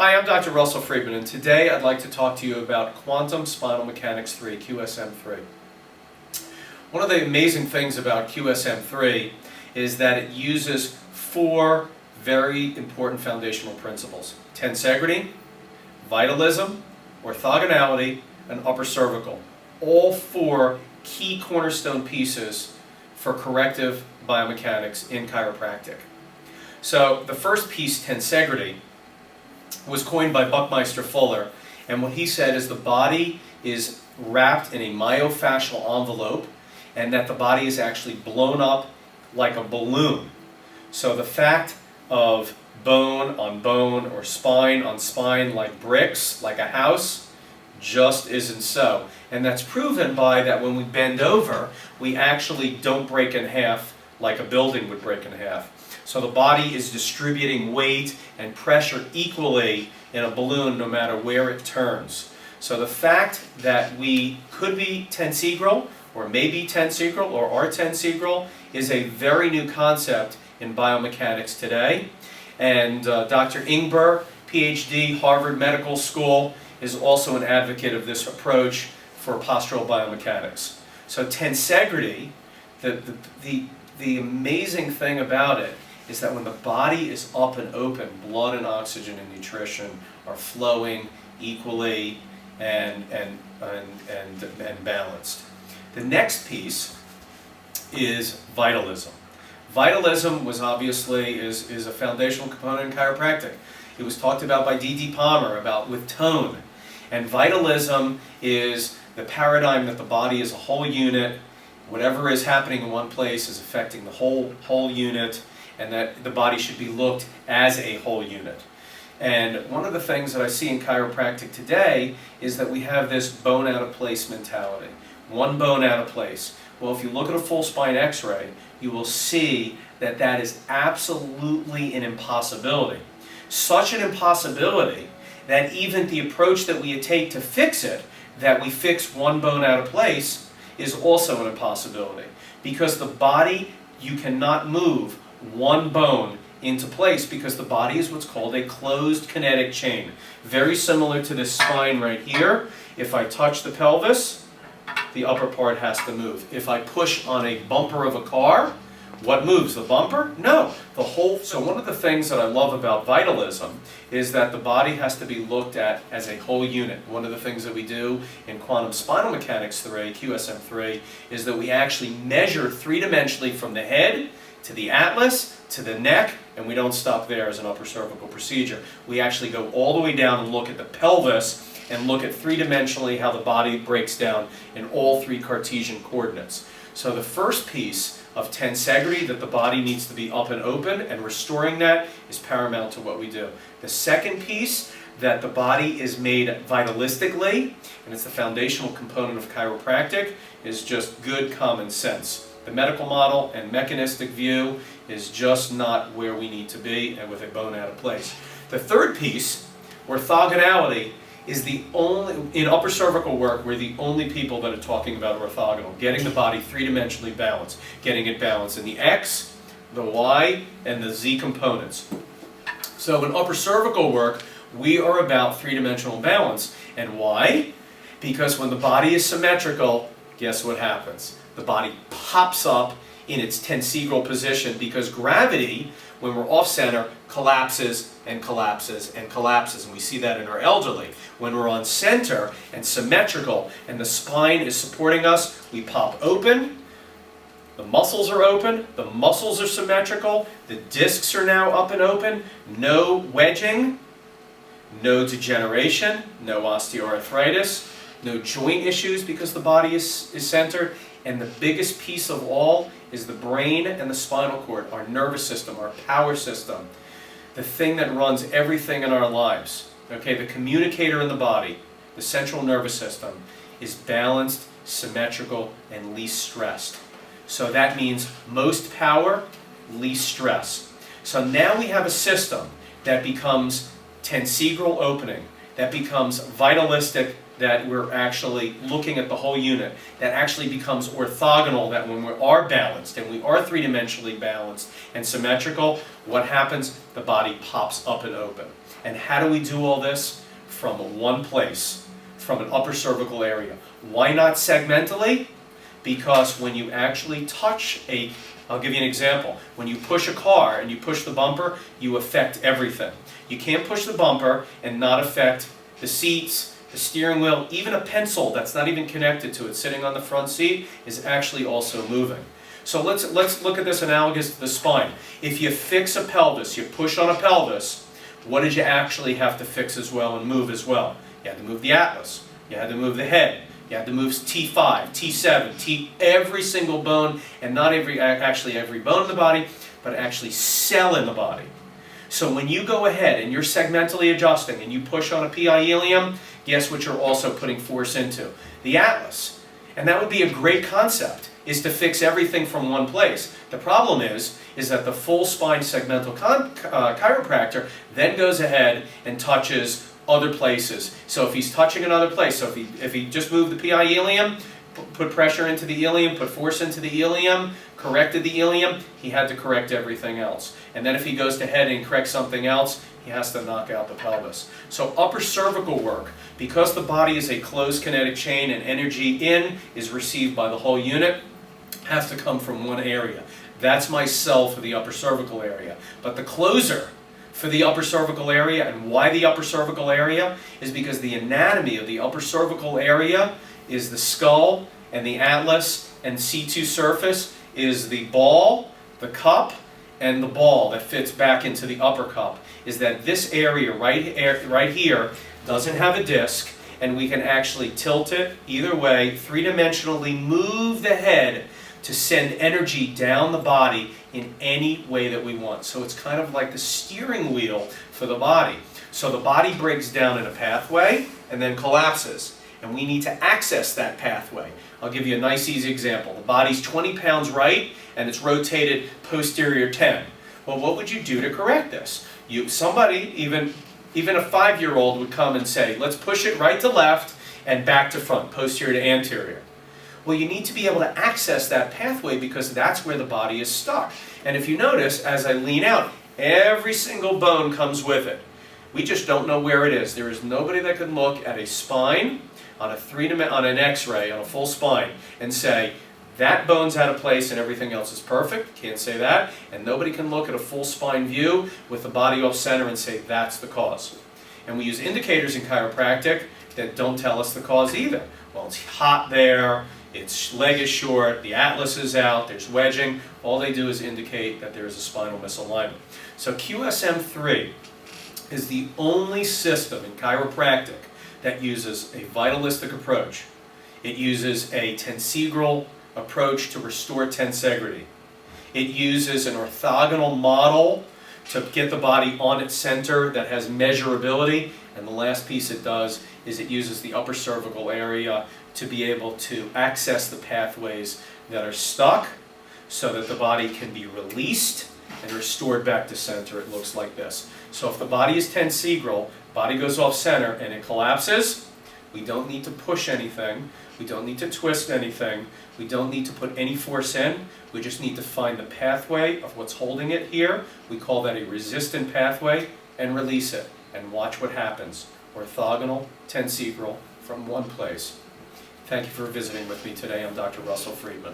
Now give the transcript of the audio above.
Hi, I'm Dr. Russell Friedman, and today I'd like to talk to you about Quantum Spinal Mechanics 3, QSM3. One of the amazing things about QSM3 is that it uses four very important foundational principles: tensegrity, vitalism, orthogonality, and upper cervical. All four key cornerstone pieces for corrective biomechanics in chiropractic. So the first piece, tensegrity, was coined by Buckminster Fuller, and what he said is the body is wrapped in a myofascial envelope and that the body is actually blown up like a balloon. So the fact of bone on bone or spine on spine like bricks, like a house, just isn't so. And that's proven by that when we bend over, we actually don't break in half like a building would break in half. So the body is distributing weight and pressure equally in a balloon no matter where it turns. So the fact that we could be tensegral, or maybe tensegral, or are tensegral, is a very new concept in biomechanics today. And Dr. Ingber, PhD, Harvard Medical School, is also an advocate of this approach for postural biomechanics. So tensegrity, the amazing thing about it is that when the body is up and open, blood and oxygen and nutrition are flowing equally and balanced. The next piece is vitalism. Vitalism was obviously is a foundational component in chiropractic. It was talked about by D.D. Palmer about with tone. And vitalism is the paradigm that the body is a whole unit. Whatever is happening in one place is affecting the whole unit, and that the body should be looked as a whole unit. And one of the things that I see in chiropractic today is that we have this bone out of place mentality. One bone out of place. Well, if you look at a full spine x-ray, you will see that that is absolutely an impossibility. Such an impossibility that even the approach that we take to fix it, that we fix one bone out of place, is also an impossibility. Because the body, you cannot move one bone into place because the body is what's called a closed kinetic chain. Very similar to this spine right here. If I touch the pelvis, the upper part has to move. If I push on a bumper of a car, what moves? The bumper? No. The whole. So one of the things that I love about vitalism is that the body has to be looked at as a whole unit. One of the things that we do in Quantum Spinal Mechanics 3, QSM3, is that we actually measure three-dimensionally from the head to the atlas, to the neck, and we don't stop there as an upper cervical procedure. We actually go all the way down and look at the pelvis and look at three-dimensionally how the body breaks down in all three Cartesian coordinates. So the first piece of tensegrity, that the body needs to be up and open, and restoring that is paramount to what we do. The second piece, that the body is made vitalistically, and it's the foundational component of chiropractic, is just good common sense. The medical model and mechanistic view is just not where we need to be, and with a bone out of place. The third piece, orthogonality, is the only, in upper cervical work, we're the only people that are talking about orthogonal, getting the body three-dimensionally balanced, getting it balanced in the X, the Y, and the Z components. So in upper cervical work, we are about three-dimensional balance. And why? Because when the body is symmetrical, guess what happens? The body pops up in its tensegral position because gravity, when we're off-center, collapses and collapses and collapses. And we see that in our elderly. When we're on center and symmetrical and the spine is supporting us, we pop open, the muscles are open, the muscles are symmetrical, the discs are now up and open, no wedging, no degeneration, no osteoarthritis, no joint issues because the body is centered. And the biggest piece of all is the brain and the spinal cord, our nervous system, our power system, the thing that runs everything in our lives. Okay, the communicator in the body, the central nervous system, is balanced, symmetrical, and least stressed. So that means most power, least stress. So now we have a system that becomes tensegral opening, that becomes vitalistic, that we're actually looking at the whole unit, that actually becomes orthogonal, that when we are balanced and we are three-dimensionally balanced and symmetrical, what happens? The body pops up and open. And how do we do all this? From one place, from an upper cervical area. Why not segmentally? Because when you actually touch I'll give you an example. When you push a car and you push the bumper, you affect everything. You can't push the bumper and not affect the seats, the steering wheel, even a pencil that's not even connected to it sitting on the front seat is actually also moving. So let's look at this analogous to the spine. If you fix a pelvis, you push on a pelvis, what did you actually have to fix as well and move as well? You had to move the atlas. You had to move the head. You had to move T5, T7, every single bone, and not actually every bone in the body, but actually cell in the body. So when you go ahead and you're segmentally adjusting and you push on a PI ilium, guess what you're also putting force into? The atlas. And that would be a great concept, is to fix everything from one place. The problem is that the full spine segmental chiropractor then goes ahead and touches other places. So if he's touching another place, so if he just moved the PI ilium, put pressure into the ilium, put force into the ilium, corrected the ilium, he had to correct everything else. And then if he goes to head and corrects something else, he has to knock out the pelvis. So upper cervical work, because the body is a closed kinetic chain and energy in is received by the whole unit, has to come from one area. That's my cell for the upper cervical area. But the closer for the upper cervical area, and why the upper cervical area, is because the anatomy of the upper cervical area is the skull and the atlas, and C2 surface is the ball, the cup, and the ball that fits back into the upper cup. Is that this area right here doesn't have a disc, and we can actually tilt it either way, three-dimensionally move the head to send energy down the body in any way that we want. So it's kind of like the steering wheel for the body. So the body breaks down in a pathway and then collapses. And we need to access that pathway. I'll give you a nice easy example. The body's 20 pounds right and it's rotated posterior 10. Well, what would you do to correct this? Somebody, even a 5-year-old would come and say, let's push it right to left and back to front, posterior to anterior. Well, you need to be able to access that pathway because that's where the body is stuck. And if you notice, as I lean out, every single bone comes with it. We just don't know where it is. There is nobody that can look at a spine on an X-ray, on a full spine, and say, that bone's out of place and everything else is perfect. Can't say that. And nobody can look at a full spine view with the body off center and say, that's the cause. And we use indicators in chiropractic that don't tell us the cause either. Well, it's hot there. Its leg is short, the atlas is out, there's wedging. All they do is indicate that there is a spinal misalignment. So QSM3 is the only system in chiropractic that uses a vitalistic approach. It uses a tensegral approach to restore tensegrity. It uses an orthogonal model to get the body on its center that has measurability. And the last piece it does is it uses the upper cervical area to be able to access the pathways that are stuck so that the body can be released and restored back to center. It looks like this. So if the body is tensegral, body goes off center and it collapses, we don't need to push anything, we don't need to twist anything, we don't need to put any force in, we just need to find the pathway of what's holding it here. We call that a resistant pathway, and release it and watch what happens. Orthogonal, tensegral, from one place. Thank you for visiting with me today. I'm Dr. Russell Friedman.